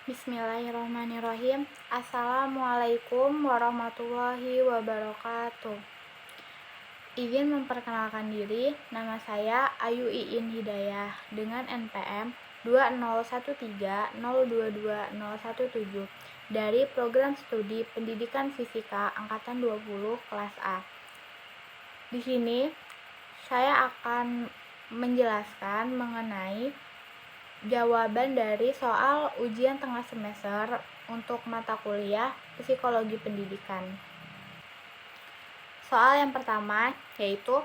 Bismillahirrahmanirrahim. Assalamualaikum warahmatullahi wabarakatuh. Izin memperkenalkan diri, nama saya Ayu Iin Hidayah dengan NPM 20130220117 dari Program Studi Pendidikan Fisika Angkatan 20 kelas A. Di sini saya akan menjelaskan mengenai jawaban dari soal ujian tengah semester untuk mata kuliah Psikologi Pendidikan. Soal yang pertama yaitu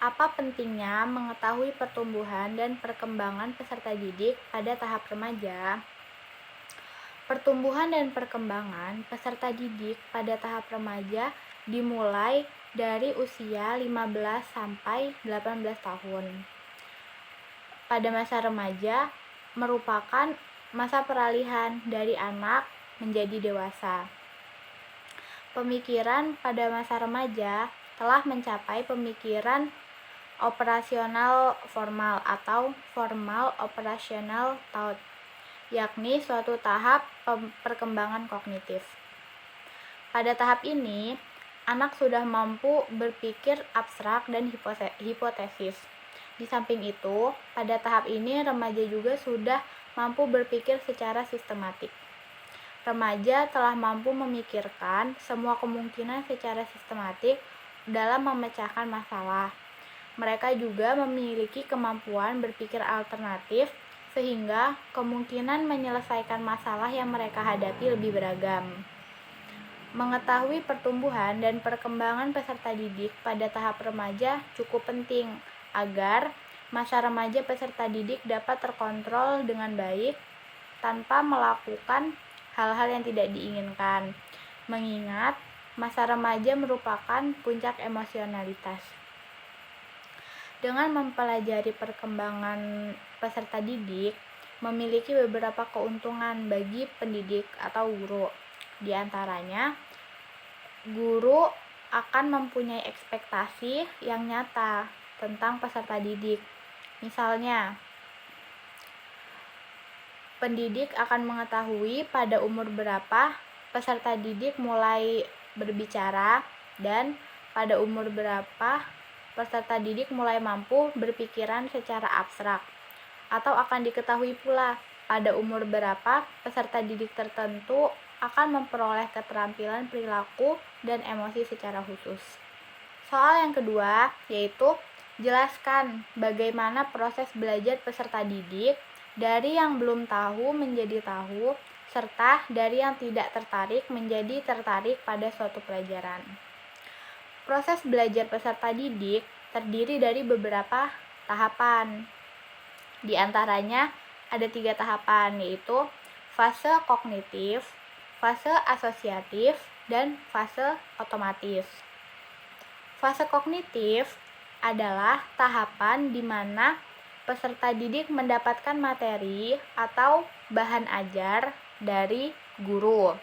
apa pentingnya mengetahui pertumbuhan dan perkembangan peserta didik pada tahap remaja? Pertumbuhan dan perkembangan peserta didik pada tahap remaja dimulai dari usia 15 sampai 18 tahun. Pada masa remaja merupakan masa peralihan dari anak menjadi dewasa. Pemikiran pada masa remaja telah mencapai pemikiran operasional formal atau formal operational thought, yakni suatu tahap perkembangan kognitif. Pada tahap ini, anak sudah mampu berpikir abstrak dan hipotesis. Di samping itu, pada tahap ini remaja juga sudah mampu berpikir secara sistematik. Remaja telah mampu memikirkan semua kemungkinan secara sistematik dalam memecahkan masalah. Mereka juga memiliki kemampuan berpikir alternatif sehingga kemungkinan menyelesaikan masalah yang mereka hadapi lebih beragam. Mengetahui pertumbuhan dan perkembangan peserta didik pada tahap remaja cukup penting agar masa remaja peserta didik dapat terkontrol dengan baik tanpa melakukan hal-hal yang tidak diinginkan. Mengingat masa remaja merupakan puncak emosionalitas. Dengan mempelajari perkembangan peserta didik, memiliki beberapa keuntungan bagi pendidik atau guru. Di antaranya, guru akan mempunyai ekspektasi yang nyata tentang peserta didik. Misalnya, pendidik akan mengetahui pada umur berapa peserta didik mulai berbicara dan pada umur berapa peserta didik mulai mampu berpikiran secara abstrak. Atau akan diketahui pula pada umur berapa peserta didik tertentu akan memperoleh keterampilan perilaku dan emosi secara khusus. Soal yang kedua yaitu jelaskan bagaimana proses belajar peserta didik dari yang belum tahu menjadi tahu, serta dari yang tidak tertarik menjadi tertarik pada suatu pelajaran. Proses belajar peserta didik terdiri dari beberapa tahapan. Di antaranya ada 3 tahapan, yaitu fase kognitif, fase asosiatif, dan fase otomatis. Fase kognitif adalah tahapan di mana peserta didik mendapatkan materi atau bahan ajar dari guru.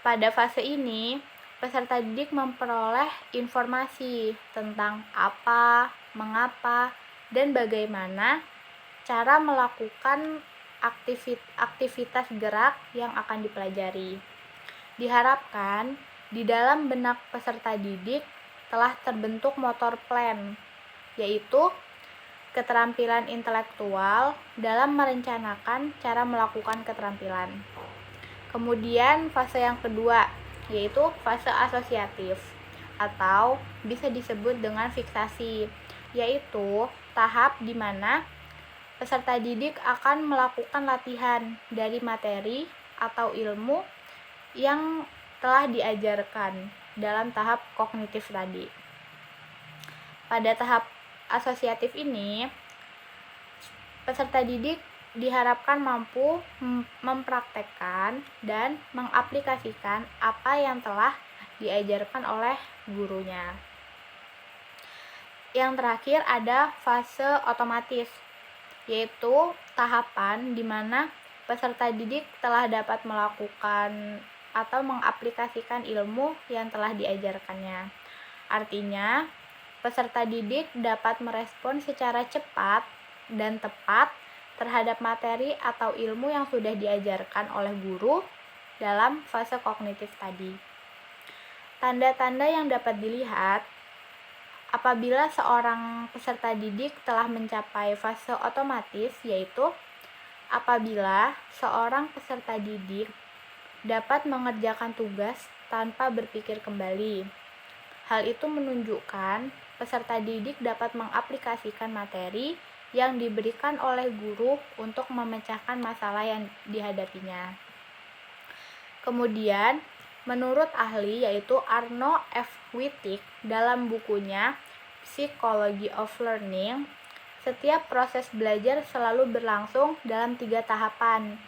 Pada fase ini, peserta didik memperoleh informasi tentang apa, mengapa, dan bagaimana cara melakukan aktivitas gerak yang akan dipelajari. Diharapkan di dalam benak peserta didik telah terbentuk motor plan, yaitu keterampilan intelektual dalam merencanakan cara melakukan keterampilan. Kemudian fase yang kedua yaitu fase asosiatif atau bisa disebut dengan fiksasi, yaitu tahap di mana peserta didik akan melakukan latihan dari materi atau ilmu yang telah diajarkan dalam tahap kognitif tadi. Pada tahap asosiatif ini, peserta didik diharapkan mampu mempraktekkan dan mengaplikasikan apa yang telah diajarkan oleh gurunya. Yang terakhir ada fase otomatis, yaitu tahapan di mana peserta didik telah dapat melakukan atau mengaplikasikan ilmu yang telah diajarkannya. Artinya, peserta didik dapat merespon secara cepat dan tepat terhadap materi atau ilmu yang sudah diajarkan oleh guru dalam fase kognitif tadi. Tanda-tanda yang dapat dilihat apabila seorang peserta didik telah mencapai fase otomatis, yaitu apabila seorang peserta didik dapat mengerjakan tugas tanpa berpikir kembali. Hal itu menunjukkan peserta didik dapat mengaplikasikan materi yang diberikan oleh guru untuk memecahkan masalah yang dihadapinya. Kemudian, menurut ahli yaitu Arno F. Wittig dalam bukunya Psychology of Learning, setiap proses belajar selalu berlangsung dalam 3 tahapan.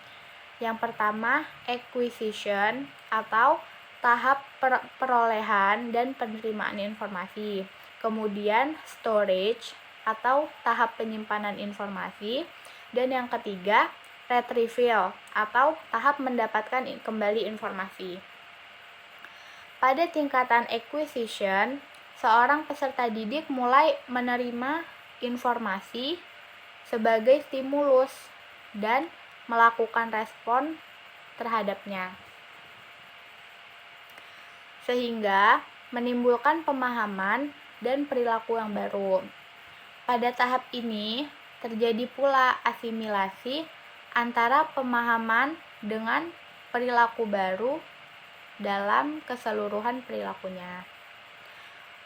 Yang pertama, acquisition atau tahap perolehan dan penerimaan informasi. Kemudian storage atau tahap penyimpanan informasi. Dan yang ketiga, retrieval atau tahap mendapatkan kembali informasi. Pada tingkatan acquisition, seorang peserta didik mulai menerima informasi sebagai stimulus dan melakukan respon terhadapnya, sehingga menimbulkan pemahaman dan perilaku yang baru. Pada tahap ini, terjadi pula asimilasi antara pemahaman dengan perilaku baru dalam keseluruhan perilakunya.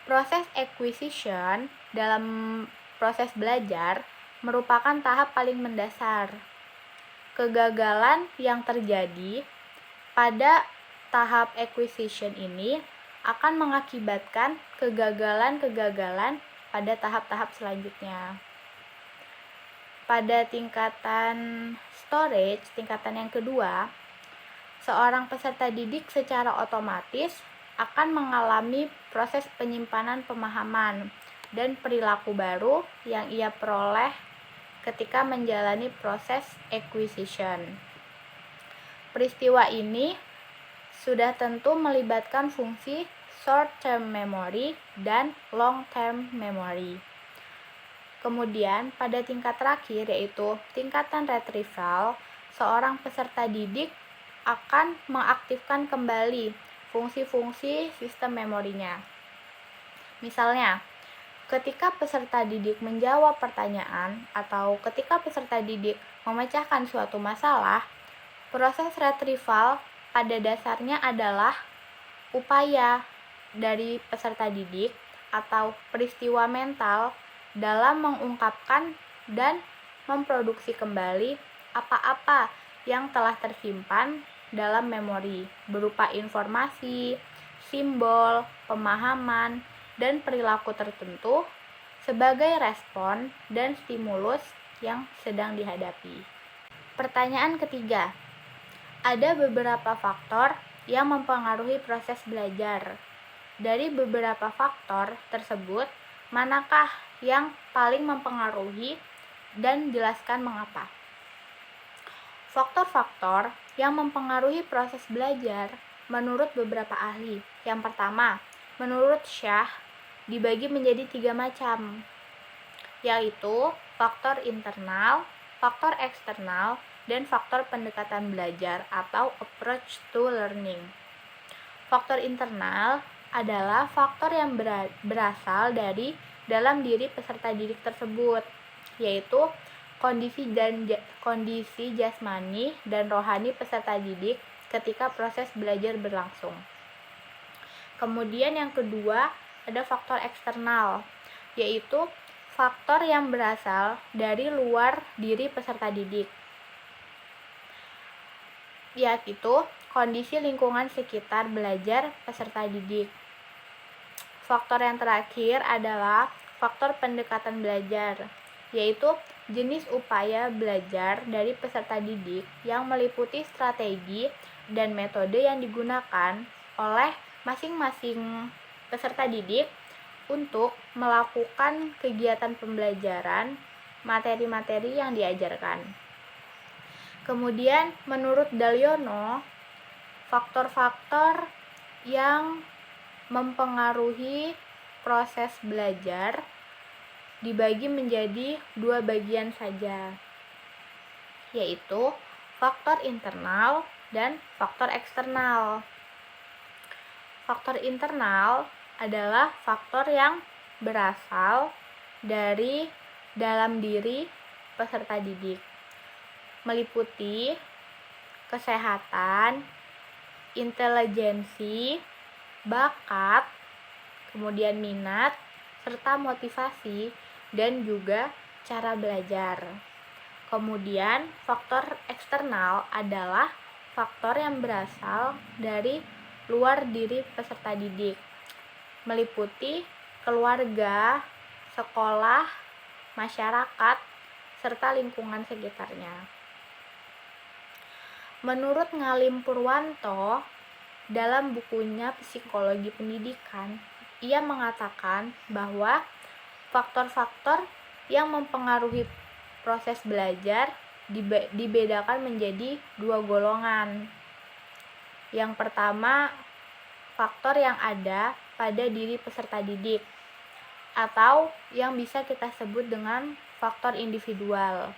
Proses acquisition dalam proses belajar merupakan tahap paling mendasar. Kegagalan yang terjadi pada tahap acquisition ini akan mengakibatkan kegagalan-kegagalan pada tahap-tahap selanjutnya. Pada tingkatan storage, tingkatan yang kedua, seorang peserta didik secara otomatis akan mengalami proses penyimpanan pemahaman dan perilaku baru yang ia peroleh ketika menjalani proses acquisition. Peristiwa ini sudah tentu melibatkan fungsi short-term memory dan long-term memory. Kemudian, pada tingkat terakhir yaitu tingkatan retrieval, seorang peserta didik akan mengaktifkan kembali fungsi-fungsi sistem memorinya. Misalnya, ketika peserta didik menjawab pertanyaan atau ketika peserta didik memecahkan suatu masalah, proses retrieval pada dasarnya adalah upaya dari peserta didik atau peristiwa mental dalam mengungkapkan dan memproduksi kembali apa-apa yang telah tersimpan dalam memori berupa informasi, simbol, pemahaman, dan perilaku tertentu sebagai respon dan stimulus yang sedang dihadapi. Pertanyaan ketiga, ada beberapa faktor yang mempengaruhi proses belajar. Dari beberapa faktor tersebut, manakah yang paling mempengaruhi dan jelaskan mengapa? Faktor-faktor yang mempengaruhi proses belajar menurut beberapa ahli. Yang pertama, menurut Shah, dibagi menjadi 3 macam, yaitu faktor internal, faktor eksternal, dan faktor pendekatan belajar atau approach to learning. Faktor internal adalah faktor yang berasal dari dalam diri peserta didik tersebut, yaitu kondisi jasmani dan rohani peserta didik ketika proses belajar berlangsung. Kemudian yang kedua, ada faktor eksternal, yaitu faktor yang berasal dari luar diri peserta didik, yaitu kondisi lingkungan sekitar belajar peserta didik. Faktor yang terakhir adalah faktor pendekatan belajar, yaitu jenis upaya belajar dari peserta didik yang meliputi strategi dan metode yang digunakan oleh masing-masing peserta didik untuk melakukan kegiatan pembelajaran materi-materi yang diajarkan. Kemudian, menurut Daliono, faktor-faktor yang mempengaruhi proses belajar dibagi menjadi 2 bagian saja. yaitu faktor internal dan faktor eksternal. Faktor internal adalah faktor yang berasal dari dalam diri peserta didik, meliputi kesehatan, intelijensi, bakat, kemudian minat, serta motivasi, dan juga cara belajar. Kemudian, faktor eksternal adalah faktor yang berasal dari luar diri peserta didik, meliputi keluarga, sekolah, masyarakat, serta lingkungan sekitarnya. Menurut Ngalim Purwanto, dalam bukunya Psikologi Pendidikan, ia mengatakan bahwa faktor-faktor yang mempengaruhi proses belajar dibedakan menjadi dua golongan. Yang pertama, faktor yang ada pada diri peserta didik, atau yang bisa kita sebut dengan faktor individual.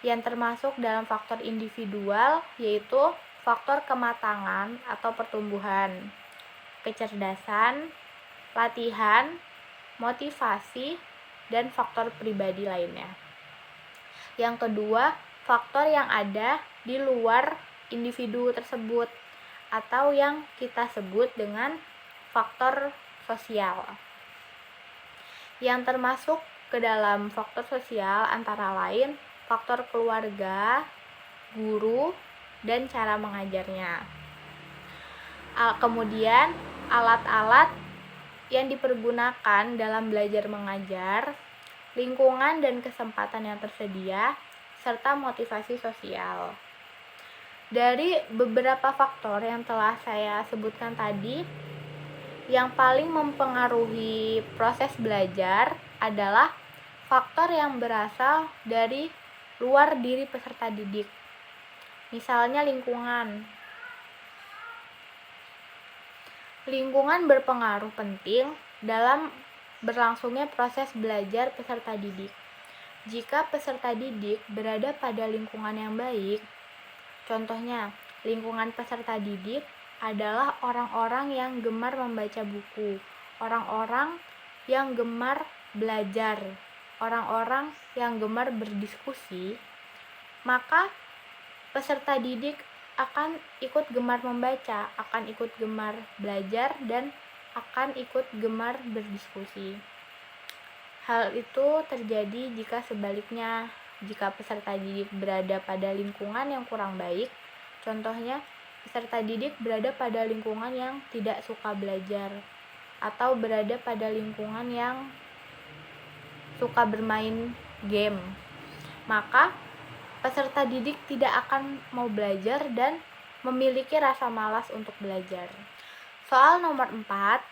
Yang termasuk dalam faktor individual yaitu faktor kematangan atau pertumbuhan, kecerdasan, latihan, motivasi, dan faktor pribadi lainnya. Yang kedua, faktor yang ada di luar individu tersebut atau yang kita sebut dengan faktor sosial. Yang termasuk ke dalam faktor sosial antara lain faktor keluarga, guru, dan cara mengajarnya. Kemudian, alat-alat yang dipergunakan dalam belajar mengajar, lingkungan dan kesempatan yang tersedia, serta motivasi sosial. Dari beberapa faktor yang telah saya sebutkan tadi, yang paling mempengaruhi proses belajar adalah faktor yang berasal dari luar diri peserta didik. Misalnya lingkungan. Lingkungan berpengaruh penting dalam berlangsungnya proses belajar peserta didik. Jika peserta didik berada pada lingkungan yang baik, contohnya, lingkungan peserta didik adalah orang-orang yang gemar membaca buku, orang-orang yang gemar belajar, orang-orang yang gemar berdiskusi, maka peserta didik akan ikut gemar membaca, akan ikut gemar belajar, dan akan ikut gemar berdiskusi. Hal itu terjadi jika sebaliknya, jika peserta didik berada pada lingkungan yang kurang baik, contohnya peserta didik berada pada lingkungan yang tidak suka belajar atau berada pada lingkungan yang suka bermain game, maka peserta didik tidak akan mau belajar dan memiliki rasa malas untuk belajar. Soal nomor 4,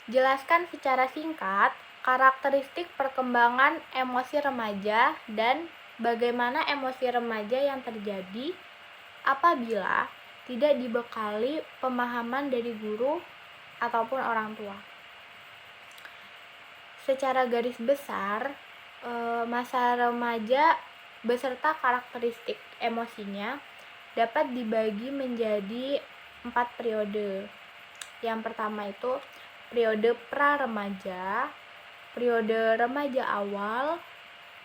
jelaskan secara singkat karakteristik perkembangan emosi remaja dan bagaimana emosi remaja yang terjadi apabila tidak dibekali pemahaman dari guru ataupun orang tua. Secara garis besar, masa remaja beserta karakteristik emosinya dapat dibagi menjadi 4 periode. Yang pertama itu periode pra-remaja, periode remaja awal,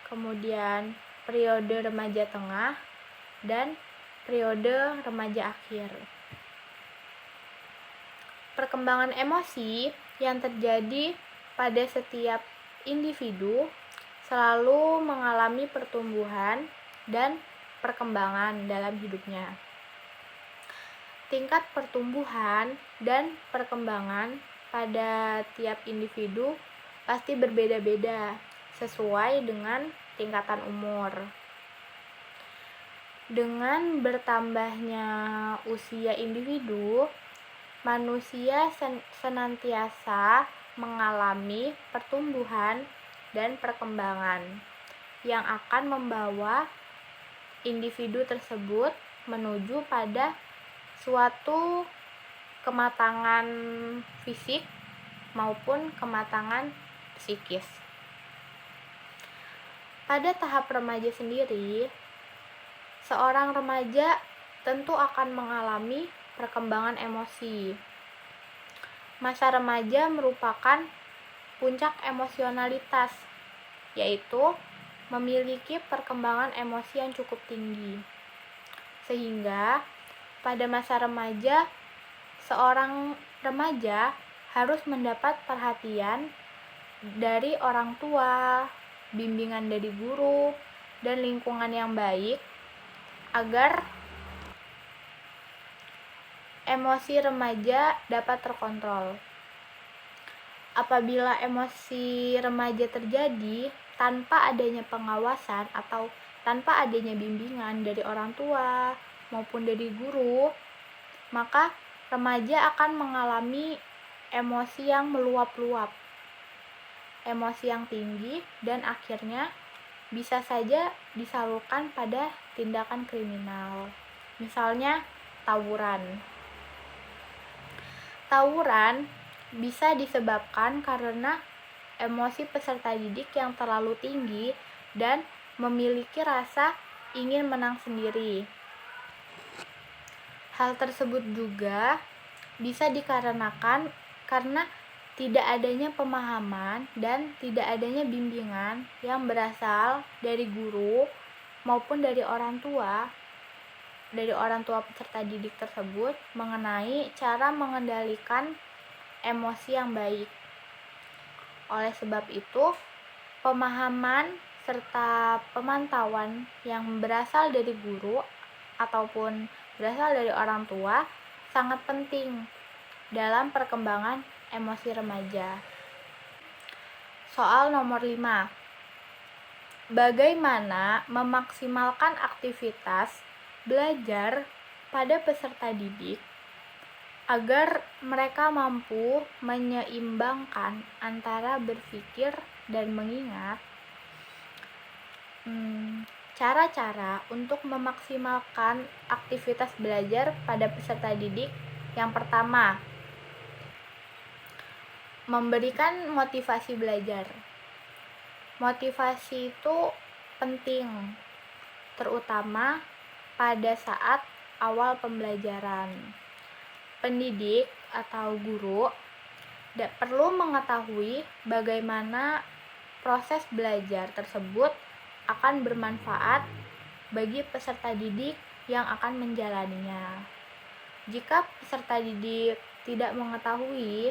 kemudian periode remaja tengah, dan periode remaja akhir. Perkembangan emosi yang terjadi pada setiap individu selalu mengalami pertumbuhan dan perkembangan dalam hidupnya. Tingkat pertumbuhan dan perkembangan pada tiap individu pasti berbeda-beda sesuai dengan tingkatan umur. Dengan bertambahnya usia individu, manusia senantiasa mengalami pertumbuhan dan perkembangan yang akan membawa individu tersebut menuju pada suatu kematangan fisik maupun kematangan psikis. Pada tahap remaja sendiri, seorang remaja tentu akan mengalami perkembangan emosi. Masa remaja merupakan puncak emosionalitas, yaitu memiliki perkembangan emosi yang cukup tinggi. Sehingga pada masa remaja, seorang remaja harus mendapat perhatian dari orang tua, bimbingan dari guru, dan lingkungan yang baik agar emosi remaja dapat terkontrol. Apabila emosi remaja terjadi tanpa adanya pengawasan atau tanpa adanya bimbingan dari orang tua maupun dari guru, maka remaja akan mengalami emosi yang meluap-luap, emosi yang tinggi, dan akhirnya bisa saja disalurkan pada tindakan kriminal. Misalnya tawuran. Tawuran bisa disebabkan karena emosi peserta didik yang terlalu tinggi dan memiliki rasa ingin menang sendiri. Hal tersebut juga bisa dikarenakan karena tidak adanya pemahaman dan tidak adanya bimbingan yang berasal dari guru maupun dari orang tua peserta didik tersebut mengenai cara mengendalikan emosi yang baik. Oleh sebab itu, pemahaman serta pemantauan yang berasal dari guru ataupun berasal dari orang tua sangat penting dalam perkembangan emosi remaja. Soal nomor 5. Bagaimana memaksimalkan aktivitas belajar pada peserta didik agar mereka mampu menyeimbangkan antara berpikir dan mengingat? Cara-cara untuk memaksimalkan aktivitas belajar pada peserta didik. Yang pertama, memberikan motivasi belajar. Motivasi itu penting, terutama pada saat awal pembelajaran. Pendidik atau guru perlu mengetahui bagaimana proses belajar tersebut akan bermanfaat bagi peserta didik yang akan menjalaninya. Jika peserta didik tidak mengetahui,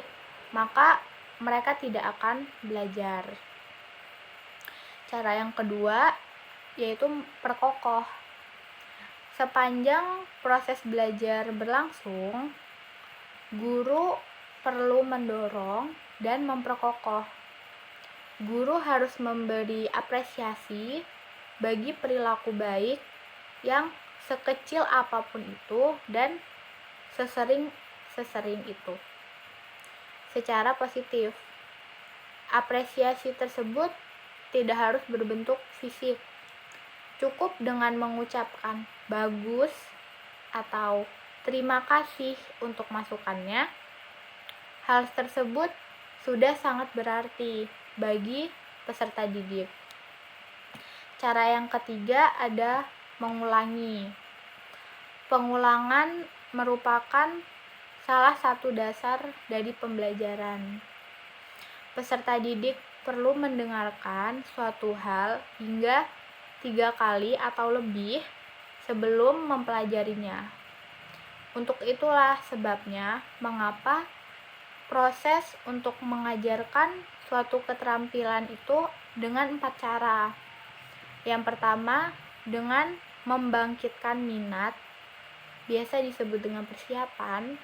maka mereka tidak akan belajar. Cara yang kedua yaitu perkokoh. Sepanjang proses belajar berlangsung, guru perlu mendorong dan memperkokoh. Guru harus memberi apresiasi bagi perilaku baik yang sekecil apapun itu dan sesering itu secara positif. Apresiasi tersebut tidak harus berbentuk fisik. Cukup dengan mengucapkan bagus atau terima kasih untuk masukannya. Hal tersebut sudah sangat berarti bagi peserta didik. Cara yang ketiga ada mengulangi. Pengulangan merupakan salah satu dasar dari pembelajaran. Peserta didik perlu mendengarkan suatu hal hingga 3 kali atau lebih sebelum mempelajarinya. Untuk itulah sebabnya mengapa proses untuk mengajarkan suatu keterampilan itu dengan 4 cara. Yang pertama, dengan membangkitkan minat, biasa disebut dengan persiapan.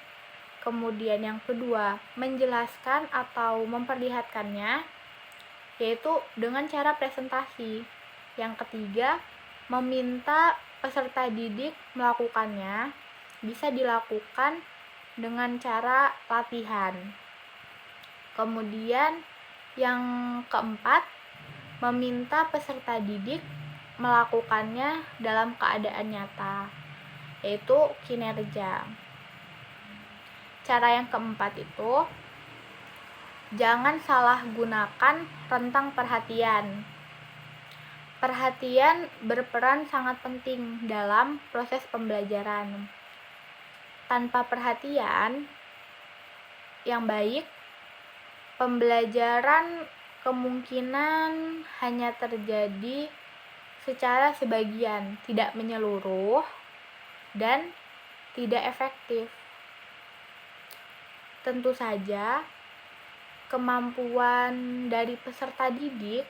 Kemudian yang kedua, menjelaskan atau memperlihatkannya, yaitu dengan cara presentasi. Yang ketiga, meminta peserta didik melakukannya, bisa dilakukan dengan cara latihan. Kemudian yang keempat, meminta peserta didik melakukannya dalam keadaan nyata, yaitu kinerja. Cara yang keempat itu, jangan salah gunakan rentang perhatian. Perhatian berperan sangat penting dalam proses pembelajaran. Tanpa perhatian yang baik, pembelajaran kemungkinan hanya terjadi secara sebagian, tidak menyeluruh, dan tidak efektif. Tentu saja, kemampuan dari peserta didik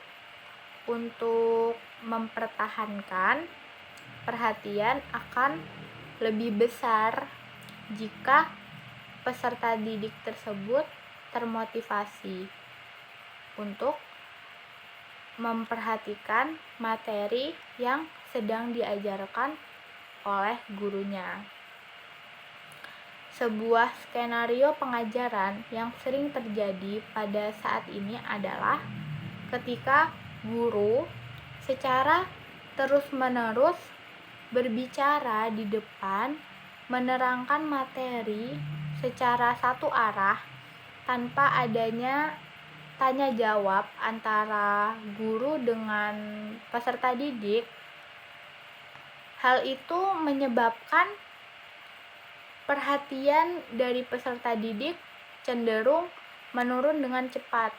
untuk mempertahankan perhatian akan lebih besar jika peserta didik tersebut termotivasi untuk memperhatikan materi yang sedang diajarkan oleh gurunya. Sebuah skenario pengajaran yang sering terjadi pada saat ini adalah ketika guru secara terus-menerus berbicara di depan, menerangkan materi secara satu arah tanpa adanya tanya jawab antara guru dengan peserta didik. Hal itu menyebabkan perhatian dari peserta didik cenderung menurun dengan cepat,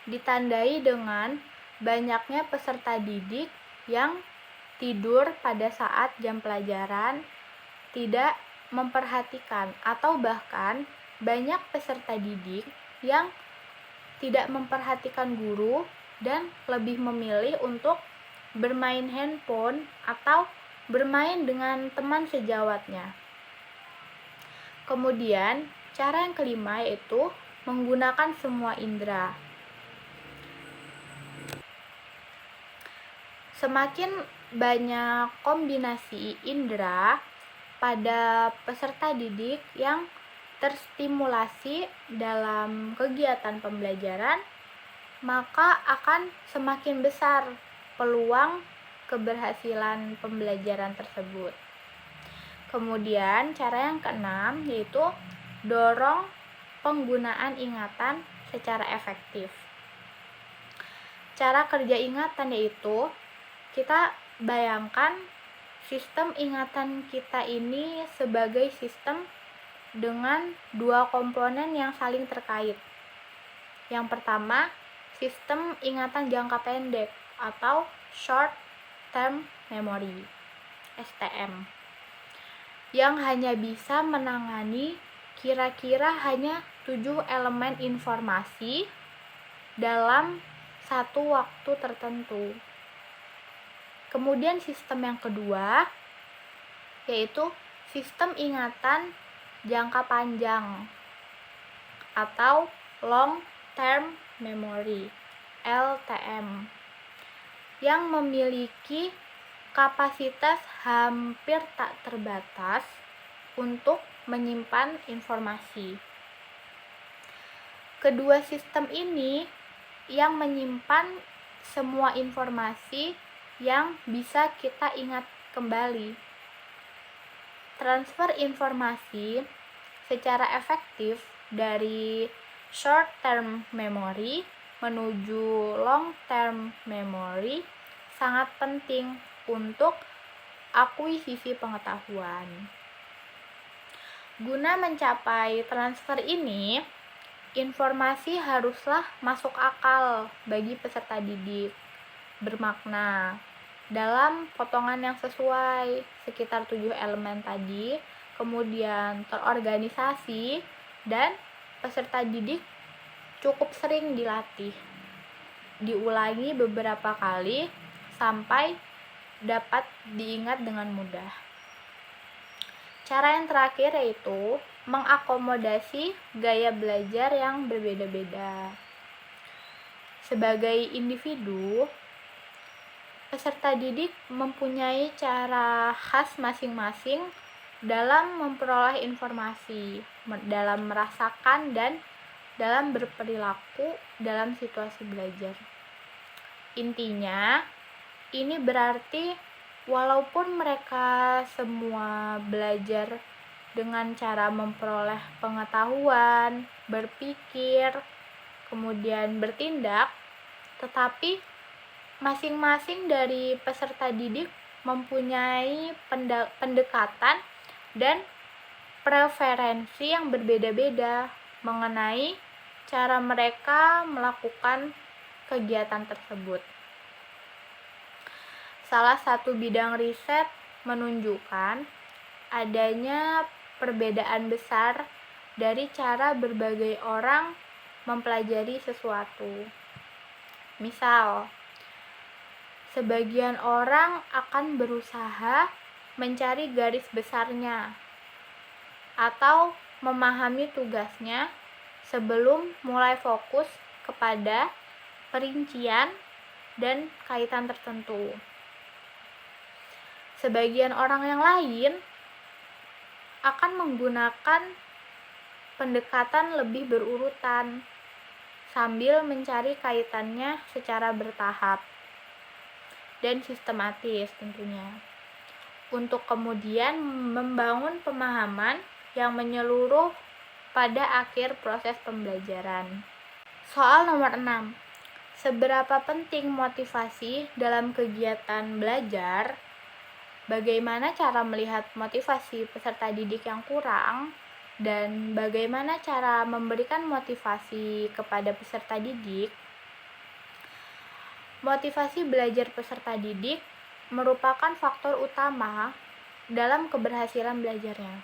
ditandai dengan banyaknya peserta didik yang tidur pada saat jam pelajaran, tidak memperhatikan, atau bahkan banyak peserta didik yang tidak memperhatikan guru dan lebih memilih untuk bermain handphone atau bermain dengan teman sejawatnya. Kemudian, cara yang kelima yaitu menggunakan semua indera. Semakin banyak kombinasi indera pada peserta didik yang terstimulasi dalam kegiatan pembelajaran, maka akan semakin besar peluang keberhasilan pembelajaran tersebut. Kemudian, cara yang keenam yaitu dorong penggunaan ingatan secara efektif. Cara kerja ingatan yaitu kita bayangkan sistem ingatan kita ini sebagai sistem dengan dua komponen yang saling terkait. Yang pertama, sistem ingatan jangka pendek atau short term memory (STM), yang hanya bisa menangani kira-kira hanya 7 elemen informasi dalam satu waktu tertentu. Kemudian sistem yang kedua yaitu sistem ingatan jangka panjang atau long term memory (LTM), yang memiliki kapasitas hampir tak terbatas untuk menyimpan informasi. Kedua sistem ini yang menyimpan semua informasi yang bisa kita ingat kembali. Transfer informasi secara efektif dari short term memory menuju long term memory sangat penting untuk akuisisi pengetahuan. Guna mencapai transfer ini, informasi haruslah masuk akal bagi peserta didik, bermakna dalam potongan yang sesuai, sekitar 7 elemen tadi, kemudian terorganisasi, dan peserta didik cukup sering dilatih, diulangi beberapa kali sampai dapat diingat dengan mudah. Cara yang terakhir yaitu mengakomodasi gaya belajar yang berbeda-beda. Sebagai individu, peserta didik mempunyai cara khas masing-masing dalam memperoleh informasi, dalam merasakan, dan dalam berperilaku dalam situasi belajar. Intinya, ini berarti walaupun mereka semua belajar dengan cara memperoleh pengetahuan, berpikir, kemudian bertindak, tetapi Masing-masing dari peserta didik mempunyai pendekatan dan preferensi yang berbeda-beda mengenai cara mereka melakukan kegiatan tersebut. Salah satu bidang riset menunjukkan adanya perbedaan besar dari cara berbagai orang mempelajari sesuatu. Misal, sebagian orang akan berusaha mencari garis besarnya atau memahami tugasnya sebelum mulai fokus kepada perincian dan kaitan tertentu. Sebagian orang yang lain akan menggunakan pendekatan lebih berurutan sambil mencari kaitannya secara bertahap dan sistematis tentunya, untuk kemudian membangun pemahaman yang menyeluruh pada akhir proses pembelajaran. Soal nomor 6. Seberapa penting motivasi dalam kegiatan belajar? Bagaimana cara melihat motivasi peserta didik yang kurang? Dan bagaimana cara memberikan motivasi kepada peserta didik? Motivasi belajar peserta didik merupakan faktor utama dalam keberhasilan belajarnya.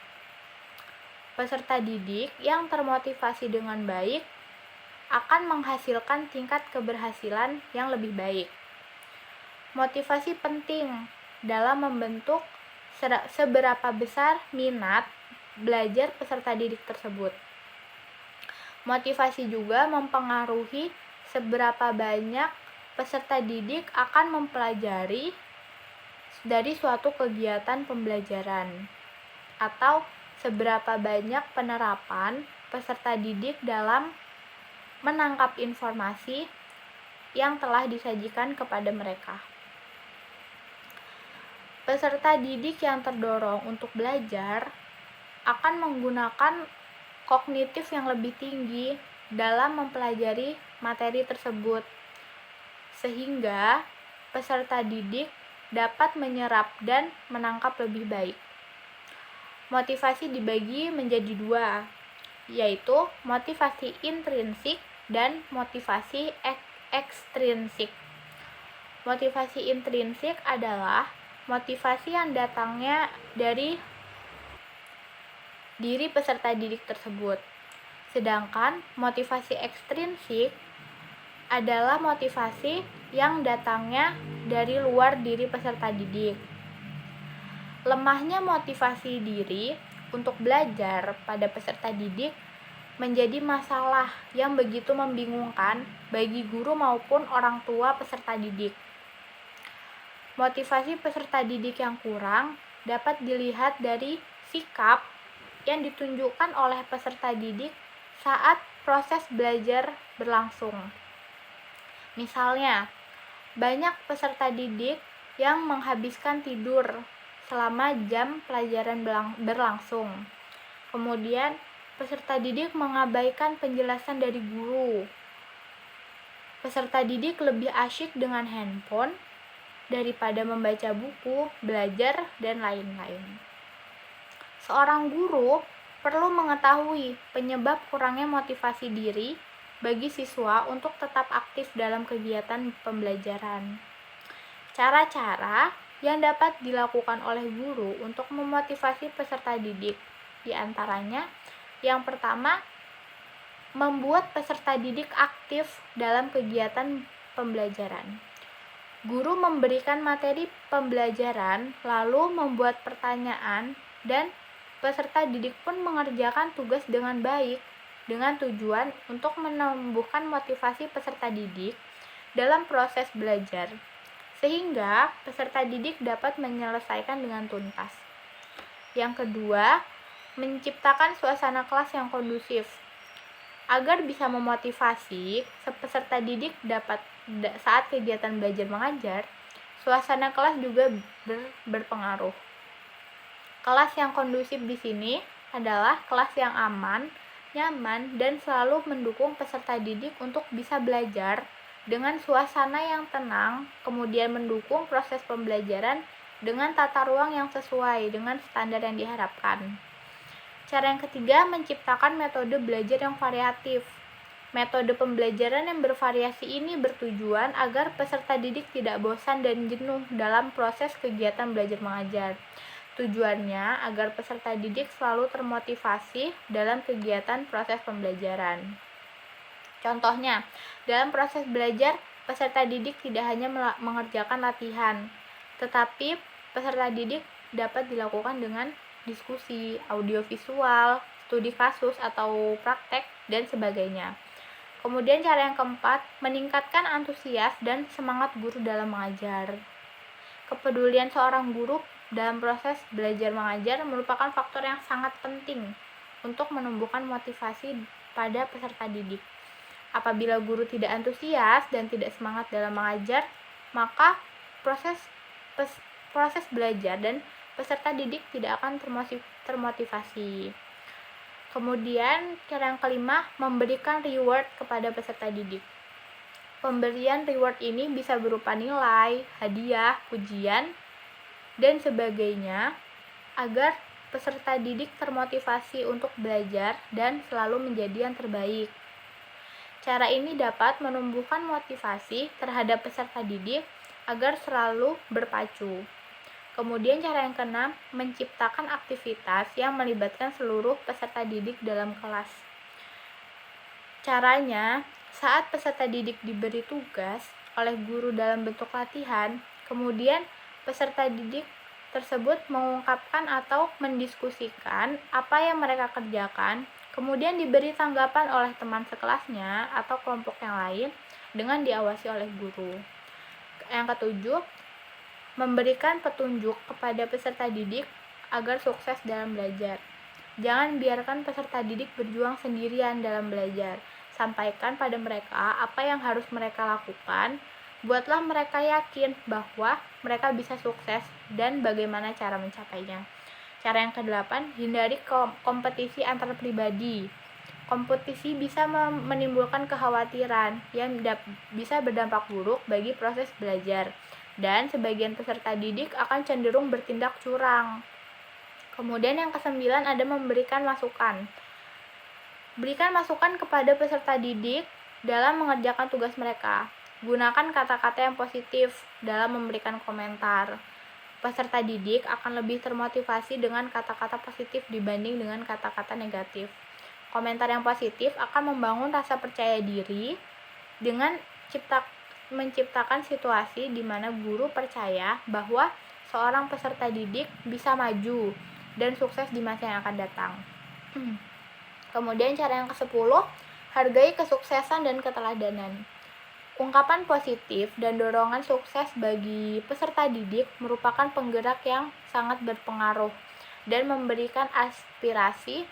Peserta didik yang termotivasi dengan baik akan menghasilkan tingkat keberhasilan yang lebih baik. Motivasi penting dalam membentuk seberapa besar minat belajar peserta didik tersebut. Motivasi juga mempengaruhi seberapa banyak peserta didik akan mempelajari dari suatu kegiatan pembelajaran, atau seberapa banyak penerapan peserta didik dalam menangkap informasi yang telah disajikan kepada mereka. Peserta didik yang terdorong untuk belajar akan menggunakan kognitif yang lebih tinggi dalam mempelajari materi tersebut, sehingga peserta didik dapat menyerap dan menangkap lebih baik. Motivasi dibagi menjadi dua, yaitu motivasi intrinsik dan motivasi ekstrinsik. Motivasi intrinsik adalah motivasi yang datangnya dari diri peserta didik tersebut. Sedangkan motivasi ekstrinsik adalah motivasi yang datangnya dari luar diri peserta didik. Lemahnya motivasi diri untuk belajar pada peserta didik menjadi masalah yang begitu membingungkan bagi guru maupun orang tua peserta didik. Motivasi peserta didik yang kurang dapat dilihat dari sikap yang ditunjukkan oleh peserta didik saat proses belajar berlangsung. Misalnya, banyak peserta didik yang menghabiskan tidur selama jam pelajaran berlangsung. Kemudian, peserta didik mengabaikan penjelasan dari guru. Peserta didik lebih asyik dengan handphone daripada membaca buku, belajar, dan lain-lain. Seorang guru perlu mengetahui penyebab kurangnya motivasi diri bagi siswa untuk tetap aktif dalam kegiatan pembelajaran. Cara-cara yang dapat dilakukan oleh guru untuk memotivasi peserta didik, di antaranya yang pertama, membuat peserta didik aktif dalam kegiatan pembelajaran. Guru memberikan materi pembelajaran, lalu membuat pertanyaan, dan peserta didik pun mengerjakan tugas dengan baik, dengan tujuan untuk menumbuhkan motivasi peserta didik dalam proses belajar, sehingga peserta didik dapat menyelesaikan dengan tuntas. Yang kedua, menciptakan suasana kelas yang kondusif. Agar bisa memotivasi peserta didik saat kegiatan belajar mengajar, suasana kelas juga berpengaruh. Kelas yang kondusif di sini adalah kelas yang aman, nyaman, dan selalu mendukung peserta didik untuk bisa belajar dengan suasana yang tenang, kemudian mendukung proses pembelajaran dengan tata ruang yang sesuai dengan standar yang diharapkan. Cara yang ketiga, menciptakan metode belajar yang variatif. Metode pembelajaran yang bervariasi ini bertujuan agar peserta didik tidak bosan dan jenuh dalam proses kegiatan belajar mengajar. Tujuannya agar peserta didik selalu termotivasi dalam kegiatan proses pembelajaran. Contohnya, dalam proses belajar, peserta didik tidak hanya mengerjakan latihan, tetapi peserta didik dapat dilakukan dengan diskusi, audiovisual, studi kasus atau praktek, dan sebagainya. Kemudian cara yang keempat, meningkatkan antusias dan semangat guru dalam mengajar. Kepedulian seorang guru dalam proses belajar mengajar merupakan faktor yang sangat penting untuk menumbuhkan motivasi pada peserta didik. Apabila guru tidak antusias dan tidak semangat dalam mengajar, maka proses belajar dan peserta didik tidak akan termotivasi. Kemudian cara yang kelima, memberikan reward kepada peserta didik. Pemberian reward ini bisa berupa nilai, hadiah, pujian, dan sebagainya agar peserta didik termotivasi untuk belajar dan selalu menjadi yang terbaik. Cara ini dapat menumbuhkan motivasi terhadap peserta didik agar selalu berpacu. Kemudian cara yang keenam, menciptakan aktivitas yang melibatkan seluruh peserta didik dalam kelas. Caranya, saat peserta didik diberi tugas oleh guru dalam bentuk latihan, kemudian peserta didik tersebut mengungkapkan atau mendiskusikan apa yang mereka kerjakan, kemudian diberi tanggapan oleh teman sekelasnya atau kelompok yang lain dengan diawasi oleh guru. Yang ketujuh, memberikan petunjuk kepada peserta didik agar sukses dalam belajar. Jangan biarkan peserta didik berjuang sendirian dalam belajar. Sampaikan pada mereka apa yang harus mereka lakukan. Buatlah mereka yakin bahwa mereka bisa sukses dan bagaimana cara mencapainya. Cara yang kedelapan, hindari kompetisi antar pribadi. Kompetisi bisa menimbulkan kekhawatiran yang bisa berdampak buruk bagi proses belajar, dan sebagian peserta didik akan cenderung bertindak curang. Kemudian yang kesembilan ada memberikan masukan. Berikan masukan kepada peserta didik dalam mengerjakan tugas mereka. Gunakan kata-kata yang positif dalam memberikan komentar. Peserta didik akan lebih termotivasi dengan kata-kata positif dibanding dengan kata-kata negatif. Komentar yang positif akan membangun rasa percaya diri dengan menciptakan situasi di mana guru percaya bahwa seorang peserta didik bisa maju dan sukses di masa yang akan datang. Kemudian cara yang ke-10, hargai kesuksesan dan keteladanan. Ungkapan positif dan dorongan sukses bagi peserta didik merupakan penggerak yang sangat berpengaruh dan memberikan aspirasi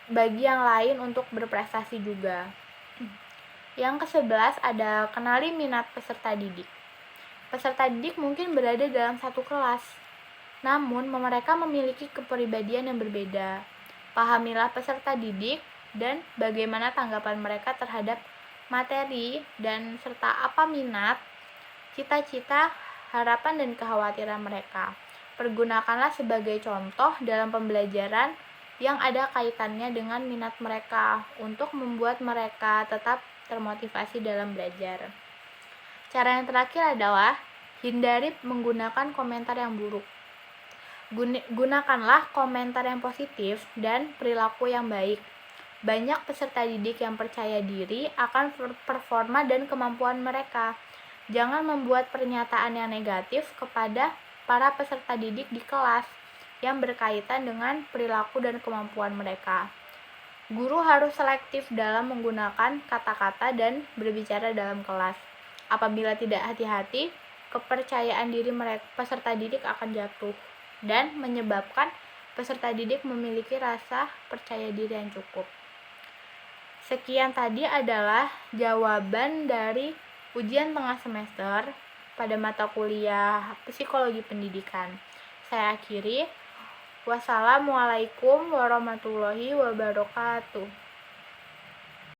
bagi yang lain untuk berprestasi juga. Yang ke-11 ada kenali minat peserta didik. Peserta didik mungkin berada dalam satu kelas, namun mereka memiliki kepribadian yang berbeda. Pahamilah peserta didik dan bagaimana tanggapan mereka terhadap materi dan serta apa minat, cita-cita, harapan, dan kekhawatiran mereka. Pergunakanlah sebagai contoh dalam pembelajaran yang ada kaitannya dengan minat mereka untuk membuat mereka tetap termotivasi dalam belajar. Cara yang terakhir adalah hindari menggunakan komentar yang buruk. Gunakanlah komentar yang positif dan perilaku yang baik. Banyak peserta didik yang percaya diri akan performa dan kemampuan mereka. Jangan membuat pernyataan yang negatif kepada para peserta didik di kelas yang berkaitan dengan perilaku dan kemampuan mereka. Guru harus selektif dalam menggunakan kata-kata dan berbicara dalam kelas. Apabila tidak hati-hati, kepercayaan diri peserta didik akan jatuh dan menyebabkan peserta didik memiliki rasa percaya diri yang cukup. Sekian tadi adalah jawaban dari ujian tengah semester pada mata kuliah Psikologi Pendidikan. Saya akhiri. Wassalamualaikum warahmatullahi wabarakatuh.